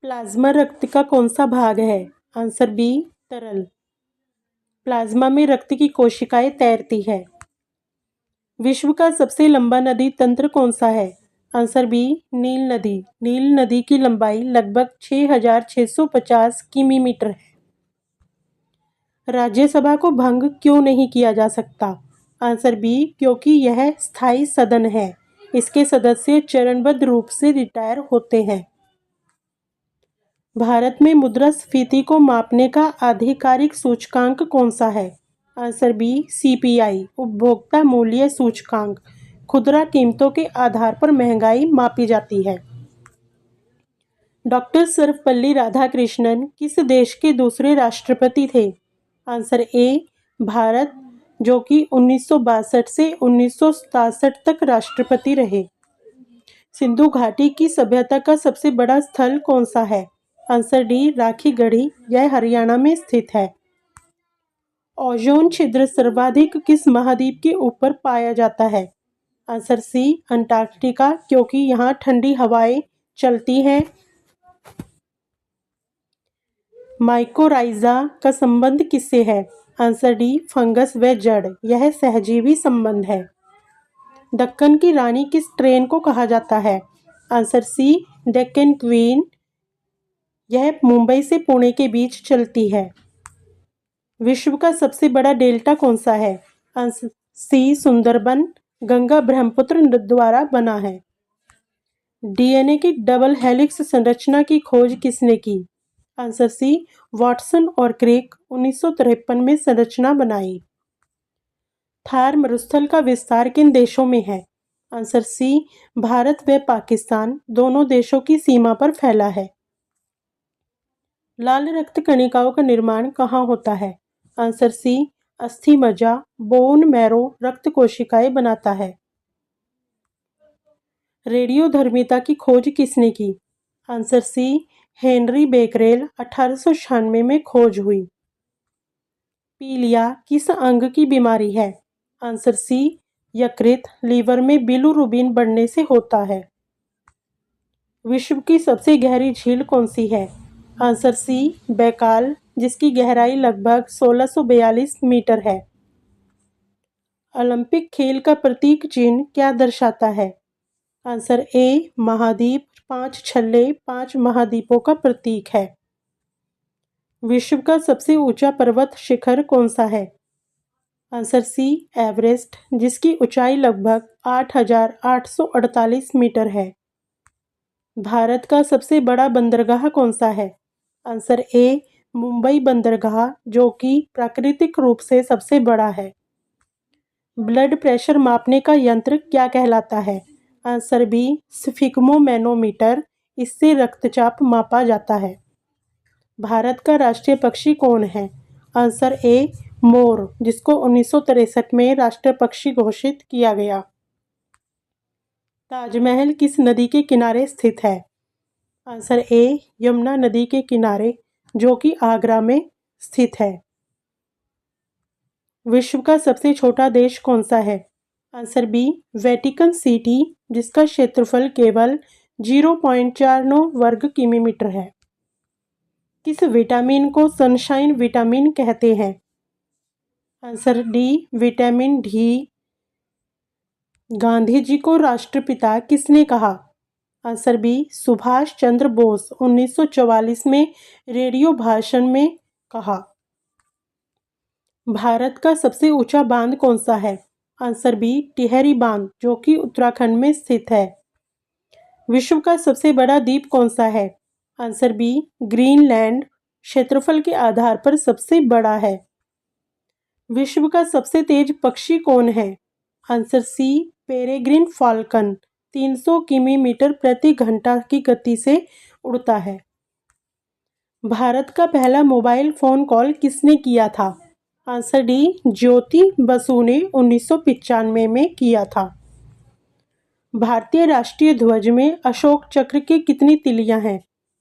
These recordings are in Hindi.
प्लाज्मा रक्त का कौन सा भाग है? आंसर बी तरल। प्लाज्मा में रक्त की कोशिकाएं तैरती है। विश्व का सबसे लंबा नदी तंत्र कौन सा है? आंसर बी नील नदी। नील नदी की लंबाई लगभग 6,650 किमी है। राज्यसभा को भंग क्यों नहीं किया जा सकता? आंसर बी क्योंकि यह स्थायी सदन है। इसके सदस्य चरणबद्ध रूप से रिटायर होते हैं। भारत में मुद्रास्फीति को मापने का आधिकारिक सूचकांक कौन सा है? आंसर बी सीपीआई उपभोक्ता मूल्य सूचकांक। खुदरा कीमतों के आधार पर महंगाई मापी जाती है। डॉक्टर सर्वपल्ली राधाकृष्णन किस देश के दूसरे राष्ट्रपति थे? आंसर ए भारत, जो कि 1962 से 1967 तक राष्ट्रपति रहे। सिंधु घाटी की सभ्यता का सबसे बड़ा स्थल कौन सा है? आंसर डी राखी गढ़ी, यह हरियाणा में स्थित है। ओजोन छिद्र सर्वाधिक किस महाद्वीप के ऊपर पाया जाता है? आंसर सी अंटार्कटिका, क्योंकि यहाँ ठंडी हवाएं चलती हैं। माइकोराइजा का संबंध किससे है? आंसर डी फंगस व जड़, यह सहजीवी संबंध है। दक्कन की रानी किस ट्रेन को कहा जाता है? आंसर सी डेक्कन क्वीन, यह मुंबई से पुणे के बीच चलती है। विश्व का सबसे बड़ा डेल्टा कौन सा है? आंसर सी सुंदरबन, गंगा ब्रह्मपुत्र द्वारा बना है। डीएनए की डबल हेलिक्स संरचना की खोज किसने की? आंसर सी वाटसन और क्रिक, 1953 में संरचना बनाई। थार मरुस्थल का विस्तार किन देशों में है? आंसर सी भारत व पाकिस्तान, दोनों देशों की सीमा पर फैला है। लाल रक्त कणिकाओं का निर्माण कहाँ होता है? आंसर सी अस्थि मज्जा, बोन मैरो रक्त कोशिकाएं बनाता है। रेडियोधर्मिता की खोज किसने की? आंसर सी हेनरी बेकरेल, 1896 में खोज हुई। पीलिया किस अंग की बीमारी है? आंसर सी यकृत, लीवर में बिलिरुबिन बढ़ने से होता है। विश्व की सबसे गहरी झील कौन सी है? आंसर सी बैकाल, जिसकी गहराई लगभग 1642 मीटर है। ओलंपिक खेल का प्रतीक चिन्ह क्या दर्शाता है? आंसर ए महाद्वीप, 5 छल्ले 5 महाद्वीपों का प्रतीक है। विश्व का सबसे ऊंचा पर्वत शिखर कौन सा है? आंसर सी एवरेस्ट, जिसकी ऊंचाई लगभग 8,848 मीटर है। भारत का सबसे बड़ा बंदरगाह कौन सा है? आंसर ए मुंबई बंदरगाह, जो कि प्राकृतिक रूप से सबसे बड़ा है। ब्लड प्रेशर मापने का यंत्र क्या कहलाता है? आंसर बी स्फिग्मोमैनोमीटर, इससे रक्तचाप मापा जाता है। भारत का राष्ट्रीय पक्षी कौन है? आंसर ए मोर, जिसको 1963 में राष्ट्रीय पक्षी घोषित किया गया। ताजमहल किस नदी के किनारे स्थित है? आंसर ए यमुना नदी के किनारे, जो कि आगरा में स्थित है। विश्व का सबसे छोटा देश कौन सा है? आंसर बी वेटिकन सिटी, जिसका क्षेत्रफल केवल 0.49 वर्ग किलोमीटर है। किस विटामिन को सनशाइन विटामिन कहते हैं? Answer D vitamin D. Gandhi ji को राष्ट्रपिता किसने कहा? आंसर बी सुभाष चंद्र बोस, 1944 में रेडियो भाषण में कहा। भारत का सबसे ऊंचा बांध कौन सा है? आंसर बी टिहरी बांध, जो कि उत्तराखंड में स्थित है। विश्व का सबसे बड़ा द्वीप कौन सा है? आंसर बी ग्रीनलैंड, क्षेत्रफल के आधार पर सबसे बड़ा है। विश्व का सबसे तेज पक्षी कौन है? आंसर सी पेरेग्रिन फाल्कन, 300 किलोमीटर प्रति घंटा की गति से उड़ता है। भारत का पहला मोबाइल फोन कॉल किसने किया था? आंसर डी ज्योति बसु ने 1995 में किया था। भारतीय राष्ट्रीय ध्वज में अशोक चक्र की कितनी तिलियां हैं?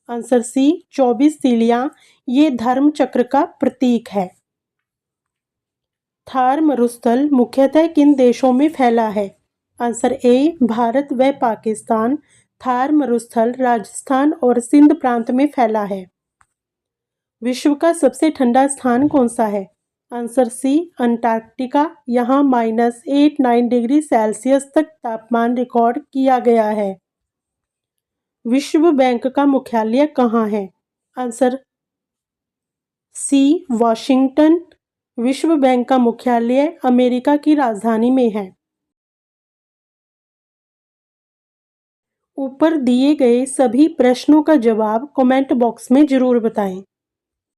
आंसर सी 24 तिलियां, ये धर्म चक्र का प्रतीक है। थार मरुस्थल मुख्यतः किन देशों में फैला है? आंसर ए भारत व पाकिस्तान, थार मरुस्थल राजस्थान और सिंध प्रांत में फैला है। विश्व का सबसे ठंडा स्थान कौन सा है? Answer C, Antarctica. यहाँ -89 डिग्री सेल्सियस तक तापमान रिकॉर्ड किया गया है। विश्व बैंक का मुख्यालय कहाँ है? Answer C, Washington. विश्व बैंक का मुख्यालय अमेरिका की राजधानी में है। ऊपर दिए गए सभी प्रश्नों का जवाब कमेंट बॉक्स में जरूर बताएं।